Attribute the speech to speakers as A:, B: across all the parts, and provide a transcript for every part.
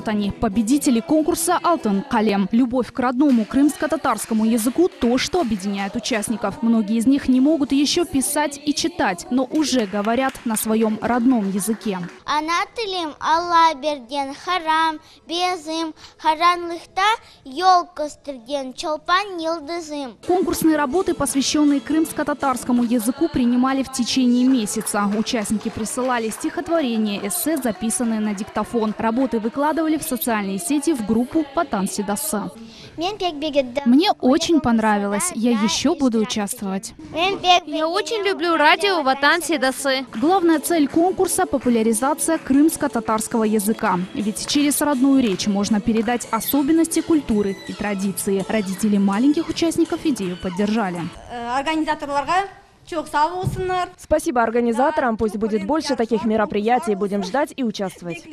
A: Вот они, победители конкурса «Алтын Калем». Любовь к родному крымско-татарскому языку – то, что объединяет участников. Многие из них не могут еще писать и читать, но уже говорят на своем родном языке.
B: Ана тилим Алла берген харам, безым, харанлыхта елка стрген, чолпан йылдызым.
A: Конкурсные работы, посвященные крымско-татарскому языку, принимали в течение месяца. Участники присылали стихотворения, эссе, записанные на диктофон. Работы выкладывали в социальные сети в группу «Ватан Седасы». Мне очень понравилось. Я еще буду участвовать.
C: Я очень люблю радио «Ватан Седасы».
A: Главная цель конкурса – популяризация крымско-татарского языка. Ведь через родную речь можно передать особенности культуры и традиции. Родители маленьких участников идею поддержали.
D: Спасибо организаторам. Пусть будет больше таких мероприятий. Будем ждать и участвовать.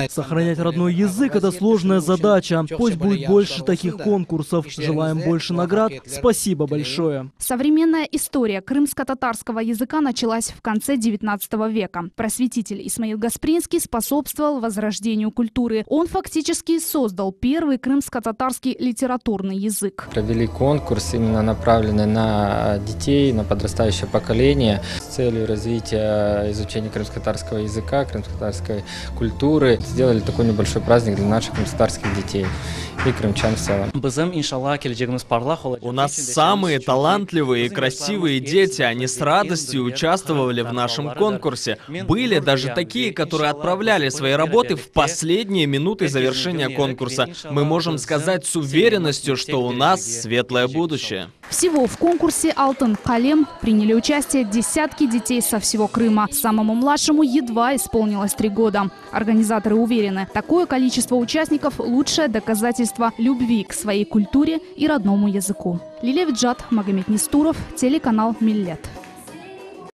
E: Сохранять родной язык – это сложная задача. Пусть будет больше таких конкурсов. Желаем больше наград. Спасибо большое.
A: Современная история крымско-татарского языка началась в конце XIX века. Просветитель Исмаил Гаспринский способствовал возрождению культуры. Он фактически создал первый крымско-татарский литературный язык.
F: Провели конкурс, именно направленный на детей, на подрастающее поколение, с целью развития изучения крымско-татарского языка, крымско-татарской культуры. Сделали такой небольшой праздник для наших крымско-татарских детей и крымчан в целом.
G: У нас самые талантливые и красивые дети. Они с радостью участвовали в нашем конкурсе. Были даже такие, которые отправляли свои работы в последние минуты завершения конкурса. Мы можем сказать с уверенностью, что у нас светлое будущее.
A: Всего в конкурсе «Алтын Калем» приняли участие десятки детей со всего Крыма. Самому младшему едва исполнилось 3 года. Организаторы уверены, такое количество участников – лучшее доказательство любви к своей культуре и родному языку. Лилия Виджат, Магомед Нестуров, телеканал Миллет.